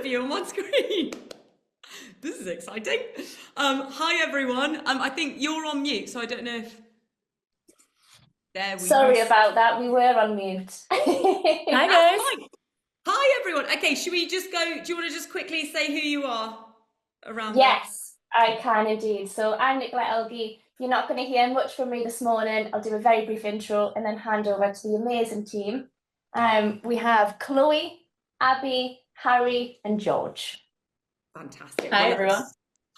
of you on one screen. This is exciting. Hi everyone. I think you're on mute, so I don't know if there we Sorry go. about that. We were on mute. Hi That's guys. fine. Hi everyone. Okay, should we just go? Do you want to just quickly say who you are around Yes, I can indeed. So I'm Nicola Elgie. You're not going to hear much from me this morning. I'll do a very brief intro and then hand over to the amazing team. We have Chloe, Abby, Harry, and George. Fantastic. Hi everyone.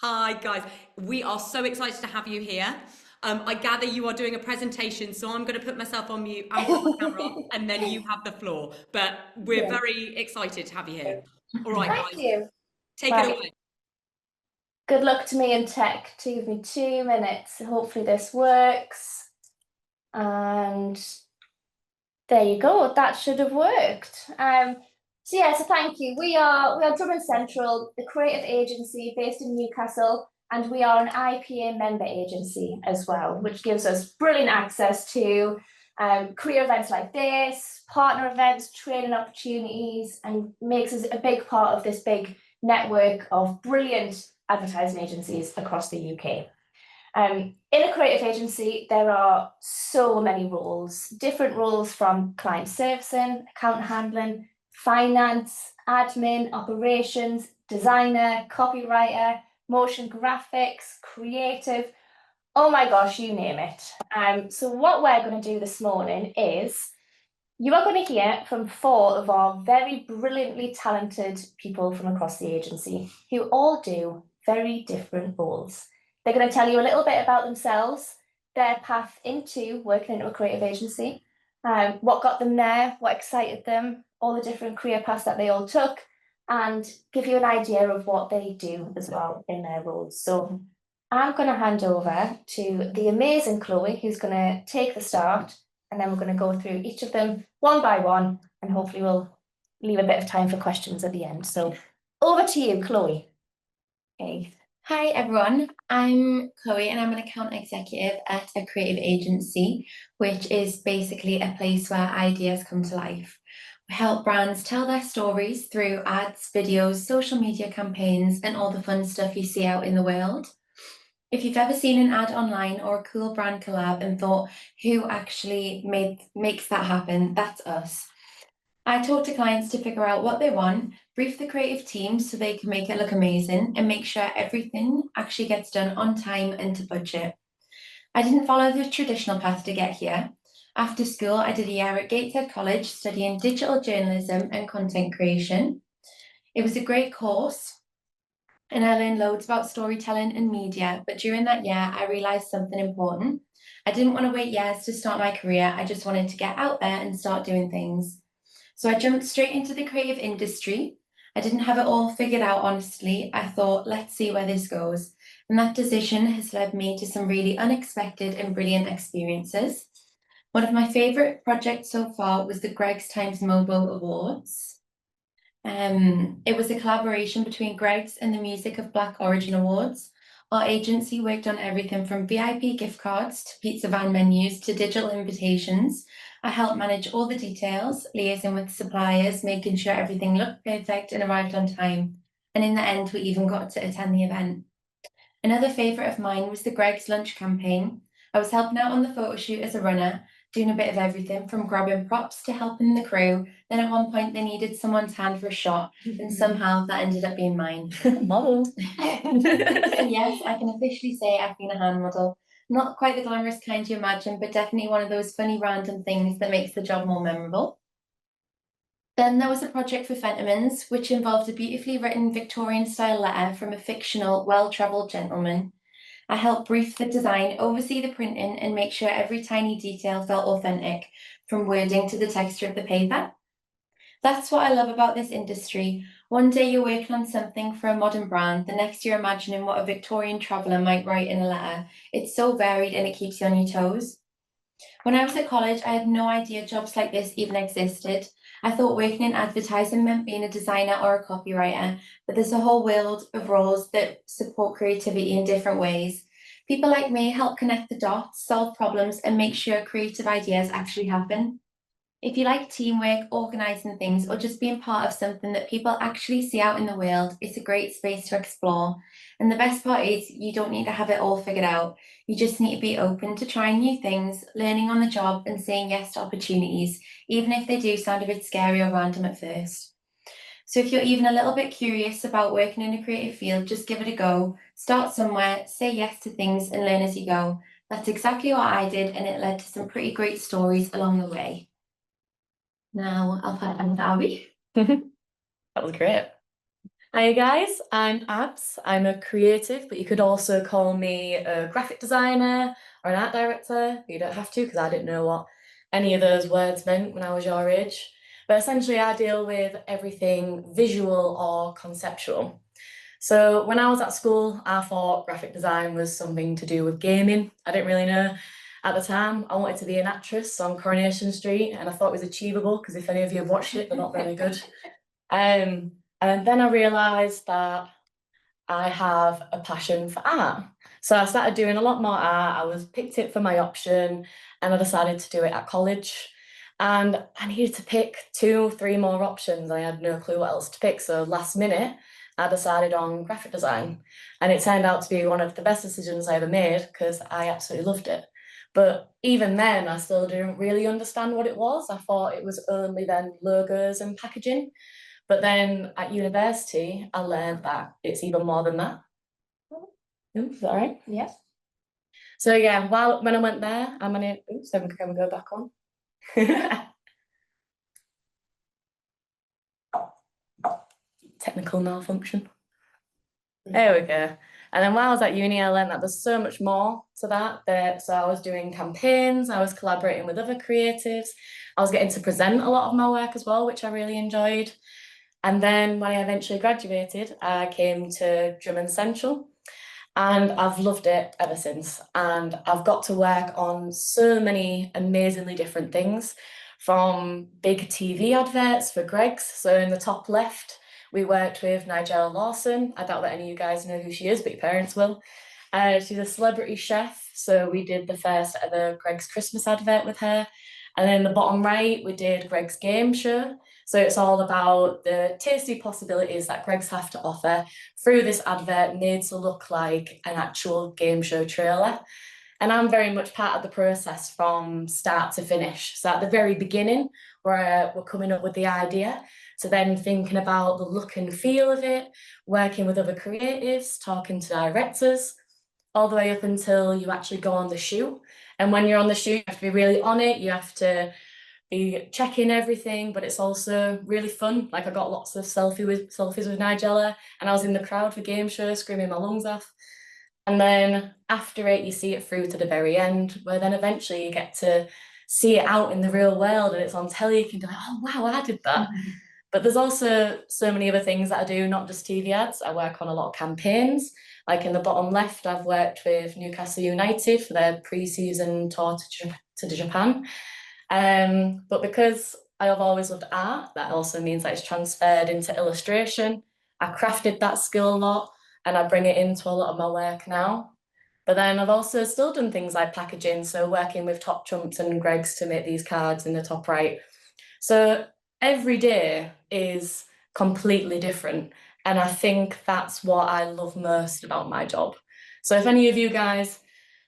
Hi guys. We are so excited to have you here. I gather you are doing a presentation, so I'm going to put myself on mute and put my camera off, and then you have the floor. But we're very excited to have you here. All right, Thank guys. you. Take it away. Good luck to me in tech. Give me 2 minutes. Hopefully this works. And there you go. That should have worked. So thank you. We are Dummond Central, the creative agency based in Newcastle, and we are an IPA member agency as well, which gives us brilliant access to career events like this, partner events, training opportunities, and makes us a big part of this big network of brilliant advertising agencies across the UK. In a creative agency, there are so many roles, different roles from client servicing, account handling, finance, admin, operations, designer, copywriter, motion graphics, creative. Oh my gosh, you name it. So what we're going to do this morning is you are going to hear from 4 of our very brilliantly talented people from across the agency who all do very different roles. They're going to tell you a little bit about themselves, their path into working into a creative agency, what got them there, what excited them, all the different career paths that they all took, and give you an idea of what they do as well in their roles. So I'm going to hand over to the amazing Chloe, who's going to take the start, and then we're going to go through each of them one by one, and hopefully we'll leave a bit of time for questions at the end. So over to you, Chloe. Okay. Hi everyone, I'm Chloe and I'm an account executive at a creative agency, which is basically a place where ideas come to life. We help brands tell their stories through ads, videos, social media campaigns, and all the fun stuff you see out in the world. If you've ever seen an ad online or a cool brand collab and thought, who actually makes that happen, that's us. I talk to clients to figure out what they want, brief the creative team so they can make it look amazing, and make sure everything actually gets done on time and to budget. I didn't follow the traditional path to get here. After school, I did a year at Gateshead College studying digital journalism and content creation. It was a great course, and I learned loads about storytelling and media, but during that year, I realised something important. I didn't want to wait years to start my career, I just wanted to get out there and start doing things. So I jumped straight into the creative industry. I didn't have it all figured out, honestly. I thought, let's see where this goes. And that decision has led me to some really unexpected and brilliant experiences. One of my favourite projects so far was the Greggs Times Mobile Awards. It was a collaboration between Greggs and the Music of Black Origin Awards. Our agency worked on everything from VIP gift cards to pizza van menus to digital invitations. I helped manage all the details, liaising with suppliers, making sure everything looked perfect and arrived on time. And in the end, we even got to attend the event. Another favourite of mine was the Greggs lunch campaign. I was helping out on the photo shoot as a runner, doing a bit of everything from grabbing props to helping the crew. Then at one point they needed someone's hand for a shot, and somehow that ended up being mine. Model. So yes, I can officially say I've been a hand model. Not quite the glamorous kind you imagine, but definitely one of those funny random things that makes the job more memorable. Then there was a project for Fentimans, which involved a beautifully written Victorian-style letter from a fictional, well-travelled gentleman. I helped brief the design, oversee the printing, and make sure every tiny detail felt authentic, from wording to the texture of the paper. That's what I love about this industry. One day you're working on something for a modern brand, the next you're imagining what a Victorian traveller might write in a letter. It's so varied and it keeps you on your toes. When I was at college, I had no idea jobs like this even existed. I thought working in advertising meant being a designer or a copywriter, but there's a whole world of roles that support creativity in different ways. People like me help connect the dots, solve problems, and make sure creative ideas actually happen. If you like teamwork, organising things, or just being part of something that people actually see out in the world, it's a great space to explore. And the best part is you don't need to have it all figured out. You just need to be open to trying new things, learning on the job, and saying yes to opportunities, even if they do sound a bit scary or random at first. So if you're even a little bit curious about working in a creative field, just give it a go. Start somewhere, say yes to things, and learn as you go. That's exactly what I did, and it led to some pretty great stories along the way. Now I'll pass it on to Abby. That was great. Hi guys, I'm Abs. I'm a creative, but you could also call me a graphic designer or an art director. You don't have to, because I didn't know what any of those words meant when I was your age. But essentially I deal with everything visual or conceptual. So when I was at school, I thought graphic design was something to do with gaming. I didn't really know at the time. I wanted to be an actress on Coronation Street, and I thought it was achievable, because if any of you have watched it, they're not very good. And then I realised that I have a passion for art. So I started doing a lot more art. I was picked it for my option, and I decided to do it at college. And I needed to pick 2, 3 more options. I had no clue what else to pick. So last minute, I decided on graphic design. And it turned out to be one of the best decisions I ever made, because I absolutely loved it. But even then, I still didn't really understand what it was. I thought it was only then logos and packaging. But then at university, I learned that it's even more than that. Is that right? Yeah. So yeah, when I went there, I managed. Oops, then can we go back on? Technical malfunction. There we go. And then while I was at uni, I learned that there's so much more to that. So I was doing campaigns, I was collaborating with other creatives, I was getting to present a lot of my work as well, which I really enjoyed. And then when I eventually graduated, I came to Dummond Central, and I've loved it ever since. And I've got to work on so many amazingly different things, from big TV adverts for Greggs. So in the top left, we worked with Nigella Lawson. I doubt that any of you guys know who she is, but your parents will. She's a celebrity chef. So we did the first ever Greggs Christmas advert with her. And then the bottom right, we did Greggs Game Show. So it's all about the tasty possibilities that Greggs have to offer through this advert, made to look like an actual game show trailer. And I'm very much part of the process from start to finish. So at the very beginning, we're coming up with the idea, to then thinking about the look and feel of it, working with other creatives, talking to directors, all the way up until you actually go on the shoot. And when you're on the shoot, you have to be really on it. You have to be checking everything, but it's also really fun. Like, I got lots of selfies with Nigella, and I was in the crowd for game show, screaming my lungs off. And then after it, you see it through to the very end, where then eventually you get to see it out in the real world, and it's on telly. You can be like, oh wow, I did that. But there's also so many other things that I do, not just TV ads. I work on a lot of campaigns. Like in the bottom left, I've worked with Newcastle United for their pre-season tour to Japan. But because I have always loved art, that also means that it's transferred into illustration. I crafted that skill a lot, and I bring it into a lot of my work now. But then I've also still done things like packaging, so working with Top Trumps and Greggs to make these cards in the top right. So every day is completely different, and I think that's what I love most about my job. So if any of you guys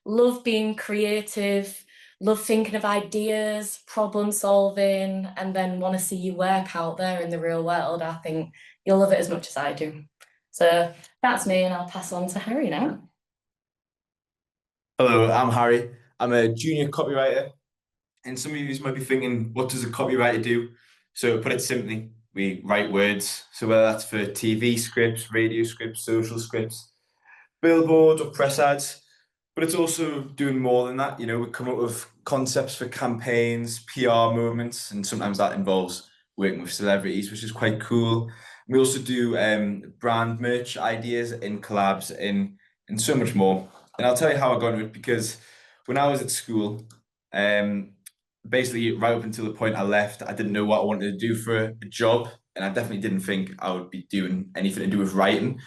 love being creative, love thinking of ideas, problem solving, and then want to see your work out there in the real world, I think you'll love it as much as I do. So that's me, and I'll pass on to Harry now. Hello, I'm Harry. I'm a junior copywriter, and some of you might be thinking, what does a copywriter do? So to put it simply, we write words. So whether that's for TV scripts, radio scripts, social scripts, billboards or press ads, but it's also doing more than that. You know, we come up with concepts for campaigns, PR movements, and sometimes that involves working with celebrities, which is quite cool. We also do brand merch ideas in collabs and so much more. And I'll tell you how I got into it, because when I was at school, basically right up until the point I left, I didn't know what I wanted to do for a job, and I definitely didn't think I would be doing anything to do with writing.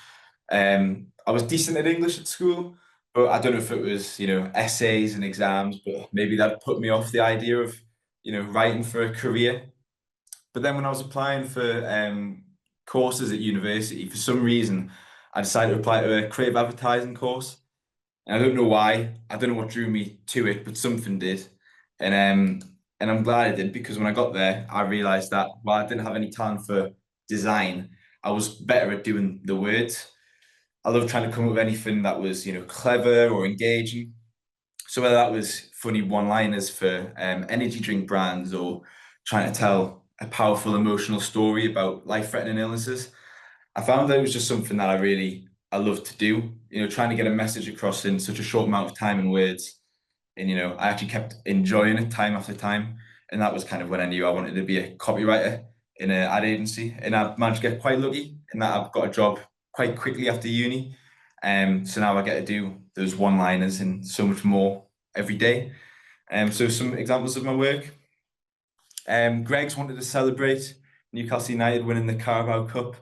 I was decent at English at school, but I don't know if it was, you know, essays and exams, but maybe that put me off the idea of writing for a career. But then when I was applying for courses at university, for some reason, I decided to apply to a creative advertising course. And I don't know why. I don't know what drew me to it, but something did. And I'm glad I did, because when I got there, I realized that while I didn't have any talent for design, I was better at doing the words. I love trying to come up with anything that was, clever or engaging. So whether that was funny one-liners for energy drink brands, or trying to tell a powerful emotional story about life-threatening illnesses, I found that it was just something that I love to do. Trying to get a message across in such a short amount of time and words. And I actually kept enjoying it time after time. And that was kind of when I knew I wanted to be a copywriter in an ad agency. And I managed to get quite lucky in that I've got a job quite quickly after uni. So now I get to do those one-liners and so much more every day. So some examples of my work. Greg's wanted to celebrate Newcastle United winning the Carabao Cup.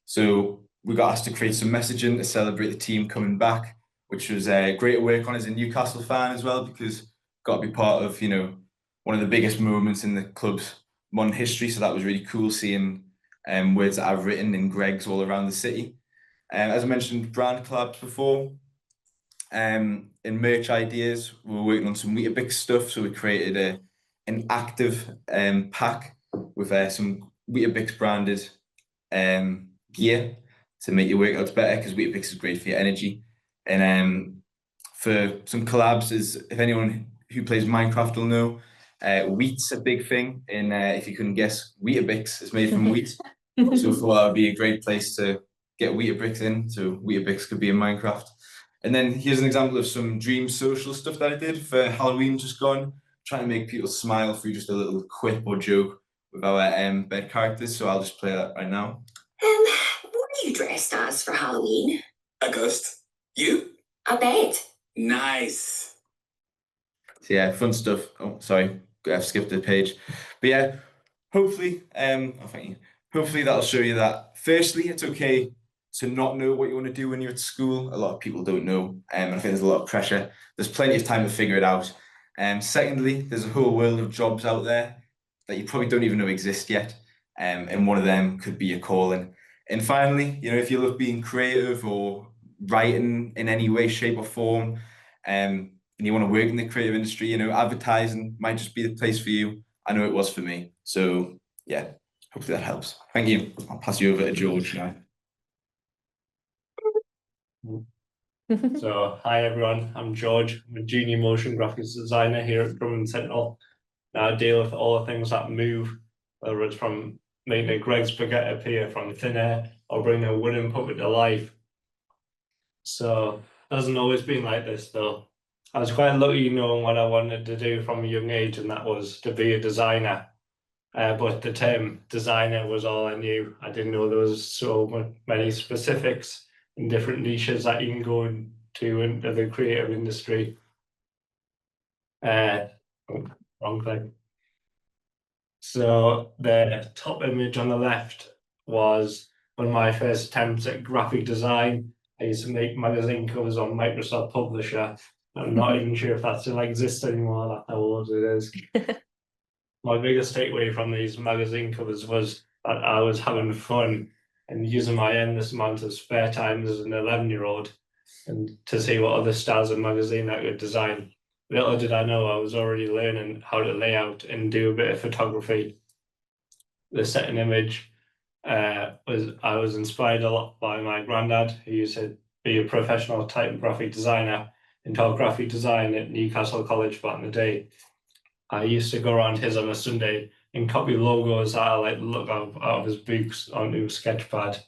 So we got asked to create some messaging to celebrate the team coming back, which was great to work on as a Newcastle fan as well, because got to be part of, one of the biggest moments in the club's modern history. So that was really cool, seeing words that I've written in Greg's all around the city. As I mentioned, brand collabs before. In merch ideas, we were working on some Weetabix stuff. So we created an active pack with some Weetabix branded gear to make your workouts better, because Weetabix is great for your energy. And for some collabs, if anyone who plays Minecraft will know, wheat's a big thing. And if you couldn't guess, Weetabix is made from wheat. So I thought that would be a great place to get Weetabix in. So Weetabix could be in Minecraft. And then here's an example of some dream social stuff that I did for Halloween just gone, trying to make people smile through just a little quip or joke with our bed characters. So I'll just play that right now. What are you dressed as for Halloween? A ghost. You? A bed. Nice. So yeah, fun stuff. Oh, sorry, I've skipped the page. But yeah, hopefully, thank you. Hopefully that'll show you that, firstly, it's okay to not know what you want to do when you're at school. A lot of people don't know, and I think there's a lot of pressure. There's plenty of time to figure it out. Secondly, there's a whole world of jobs out there that you probably don't even know exist yet, and one of them could be your calling. And finally, if you love being creative or writing in any way, shape, or form, and you want to work in the creative industry, advertising might just be the place for you. I know it was for me. So yeah, hopefully that helps. Thank you. I'll pass you over to George now. So, hi everyone, I'm George. I'm a junior motion graphics designer here at Dummond Central. Now I deal with all the things that move, whether it's from making a Greg's baguette appear from thin air or bringing a wooden puppet to life. So, it hasn't always been like this though. I was quite lucky knowing what I wanted to do from a young age, and that was to be a designer. But the term designer was all I knew. I didn't know there was so many specifics in different niches that you can go into the creative industry. Wrong thing. So the top image on the left was one of my first attempts at graphic design. I used to make magazine covers on Microsoft Publisher. I'm not even sure if that still exists anymore. That's how old it is. My biggest takeaway from these magazine covers was that I was having fun and using my endless amount of spare time as an 11-year-old and to see what other styles of magazine I could design. Little did I know I was already learning how to lay out and do a bit of photography. The second image I was inspired a lot by my granddad, who used to be a professional typographic designer and taught graphic design at Newcastle College back in the day. I used to go around his on a Sunday and copy logos that I like the look out of his books onto a sketchpad.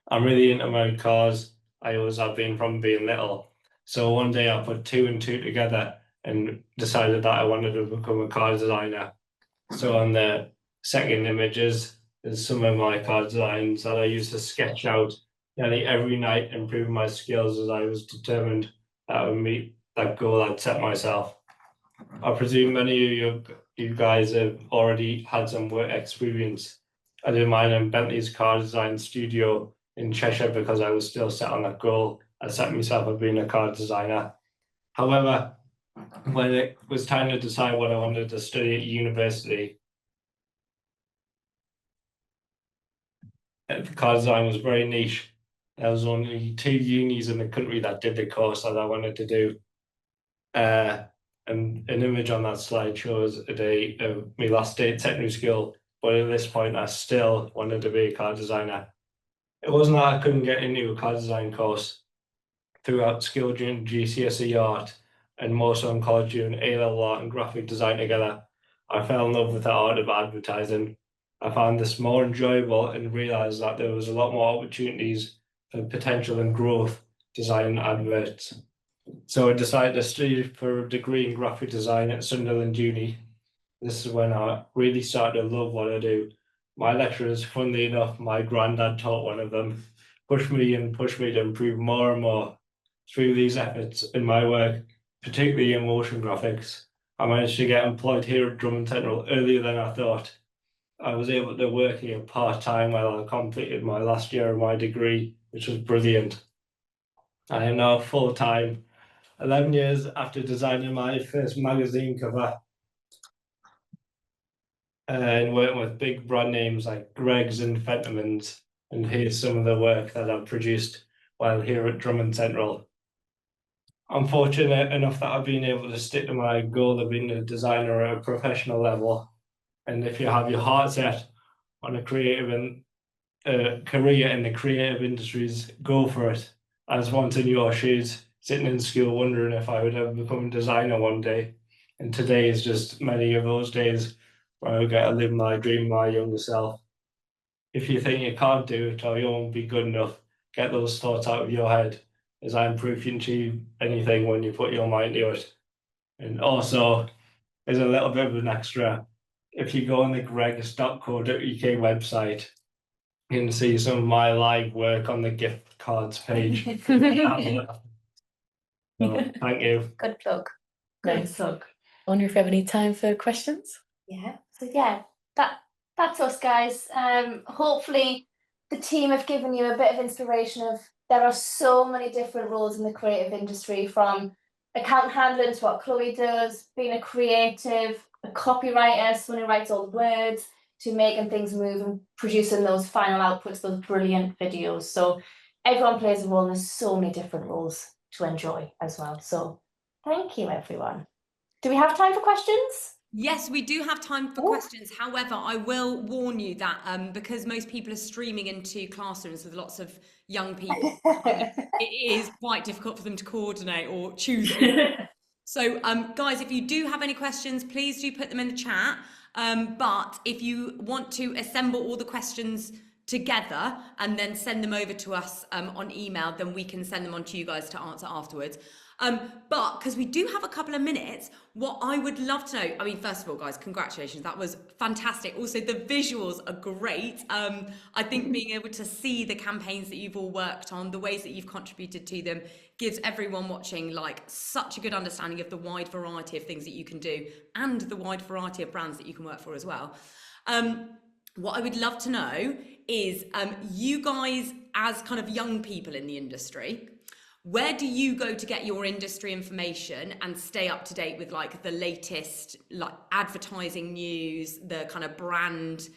I'm really into my cars. I always have been from being little. So one day I put 2 and 2 together and decided that I wanted to become a car designer. So on the second images, there's some of my car designs that I used to sketch out nearly every night, improving my skills as I was determined that I would meet that goal I'd set myself. I presume many of you guys have already had some work experience. I did mine in Bentley's car design studio in Cheshire because I was still set on that goal. I set myself up being a car designer. However, when it was time to decide what I wanted to study at university, car design was very niche. There was only 2 unis in the country that did the course that I wanted to do. And an image on that slide shows a day of my last day at technical school, but at this point I still wanted to be a car designer. It wasn't that I couldn't get into a car design course. Throughout school during GCSE art and more so in college doing A-level art and graphic design together, I fell in love with the art of advertising. I found this more enjoyable and realised that there was a lot more opportunities for potential and growth designing adverts. So I decided to study for a degree in graphic design at Sunderland Uni. This is when I really started to love what I do. My lecturers, funnily enough, my granddad taught one of them, pushed me to improve more and more. Through these efforts in my work, particularly in motion graphics, I managed to get employed here at Dummond Central earlier than I thought. I was able to work here part-time while I completed my last year of my degree, which was brilliant. I am now full-time, 11 years after designing my first magazine cover and working with big brand names like Greggs and Fentimans. And here's some of the work that I've produced while here at Dummond Central. I'm fortunate enough that I've been able to stick to my goal of being a designer at a professional level. And if you have your heart set on a creative and career in the creative industries, go for it. I was once in your shoes, sitting in school wondering if I would ever become a designer one day. And today is just many of those days where I get to live my dream, my younger self. If you think you can't do it or you won't be good enough, get those thoughts out of your head, as I'm proof you can achieve anything when you put your mind to it. And also, there's a little bit of an extra. If you go on the greggs.co.uk website, you can see some of my live work on the gift cards page. So, thank you. Good plug. Nice. Plug. I wonder if we have any time for questions? Yeah. So yeah, that's us, guys. Hopefully the team have given you a bit of inspiration of there are so many different roles in the creative industry, from account handling to what Chloe does, being a creative, a copywriter, someone who writes all the words, to making things move and producing those final outputs, those brilliant videos. So everyone plays a role and there's so many different roles to enjoy as well. So thank you, everyone. Do we have time for questions? Yes, we do have time for questions. However, I will warn you that because most people are streaming into classrooms with lots of young people, it is quite difficult for them to coordinate or choose. So, guys, if you do have any questions, please do put them in the chat. But if you want to assemble all the questions together and then send them over to us on email, then we can send them on to you guys to answer afterwards. But because we do have a couple of minutes, what I would love to know, I mean, first of all, guys, congratulations. That was fantastic. Also, the visuals are great. I think being able to see the campaigns that you've all worked on, the ways that you've contributed to them, gives everyone watching like such a good understanding of the wide variety of things that you can do and the wide variety of brands that you can work for as well. What I would love to know is you guys as kind of young people in the industry, where do you go to get your industry information and stay up to date with like the latest like advertising news, the kind of brand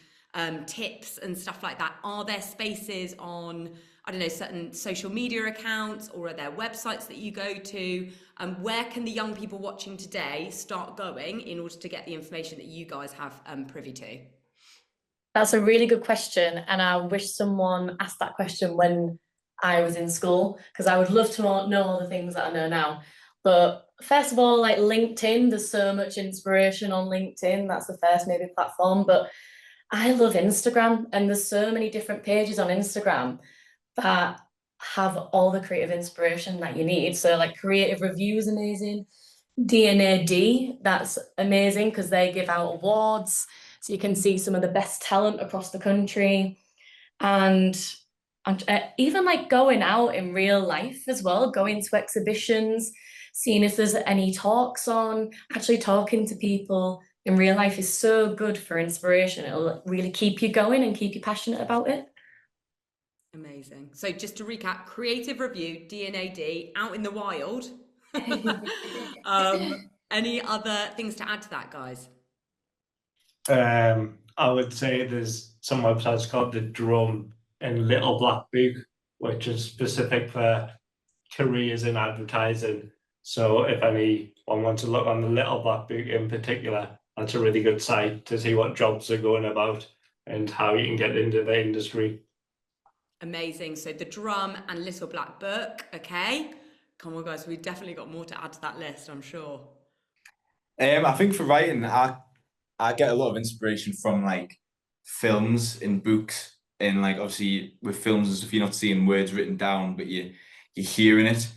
tips and stuff like that? Are there spaces on, I don't know, certain social media accounts, or are there websites that you go to? Where can the young people watching today start going in order to get the information that you guys have privy to? That's a really good question, and I wish someone asked that question when I was in school, because I would love to know all the things that I know now. But first of all, like LinkedIn, there's so much inspiration on LinkedIn. That's the first maybe platform. But I love Instagram, and there's so many different pages on Instagram that have all the creative inspiration that you need. So like Creative Review is amazing. D&AD, that's amazing because they give out awards. So you can see some of the best talent across the country. And even like going out in real life as well, going to exhibitions, seeing if there's any talks on, actually talking to people in real life is so good for inspiration. It'll really keep you going and keep you passionate about it. Amazing. So just to recap, Creative Review, D&AD, out in the wild. Any other things to add to that, guys? I would say there's some websites called The Drum and Little Black Book, which is specific for careers in advertising. So if anyone wants to look on the Little Black Book in particular, that's a really good site to see what jobs are going about and how you can get into the industry. Amazing. So The Drum and Little Black Book. Okay. Come on, guys. We've definitely got more to add to that list, I'm sure. I think for writing, I get a lot of inspiration from like films and books, and like obviously with films and stuff, you're not seeing words written down, but you're hearing it.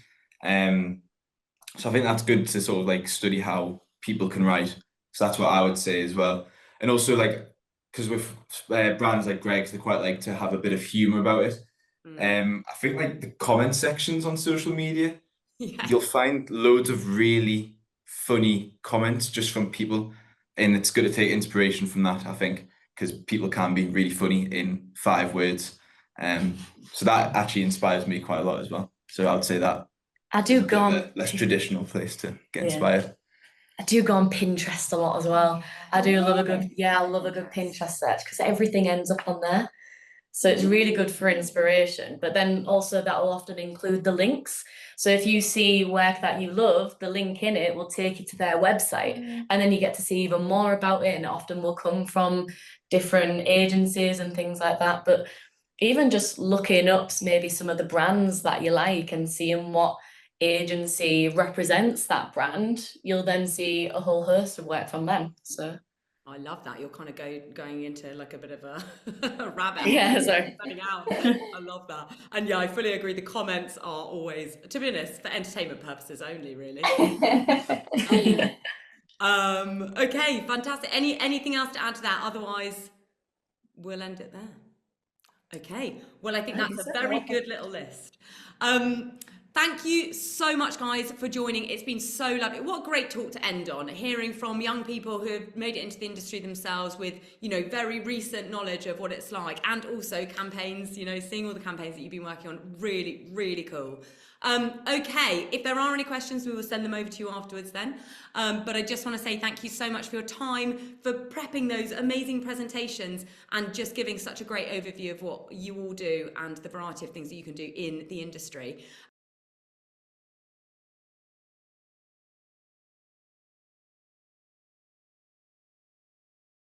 So I think that's good to sort of like study how people can write. So that's what I would say as well. And also like, because with brands like Greg's, they quite like to have a bit of humor about it. I think like the comment sections on social media, Yeah. you'll find loads of really funny comments just from people, and it's good to take inspiration from that, I think, because people can be really funny in 5 words. So that actually inspires me quite a lot as well. So I would say that I do go on a less traditional place to get Yeah. inspired. I do go on Pinterest a lot as well. I love a good Pinterest search because everything ends up on there. So it's really good for inspiration, but then also that will often include the links. So if you see work that you love, the link in it will take you to their website, and then you get to see even more about it, and it often will come from different agencies and things like that. But even just looking up maybe some of the brands that you like and seeing what agency represents that brand, you'll then see a whole host of work from them. So I love that. You're kind of going into like a bit of a rabbit Yeah, hole. sorry. Setting out. I love that. And yeah, I fully agree. The comments are always, to be honest, for entertainment purposes only, really. Okay, fantastic. Anything else to add to that? Otherwise, we'll end it there. Okay. Well, I think that's a very good little list. Thank you so much, guys, for joining. It's been so lovely. What a great talk to end on, hearing from young people who have made it into the industry themselves with, you know, very recent knowledge of what it's like, and also campaigns, you know, seeing all the campaigns that you've been working on. Really, really cool. Okay, if there are any questions, we will send them over to you afterwards then. But I just want to say thank you so much for your time, for prepping those amazing presentations and just giving such a great overview of what you all do and the variety of things that you can do in the industry.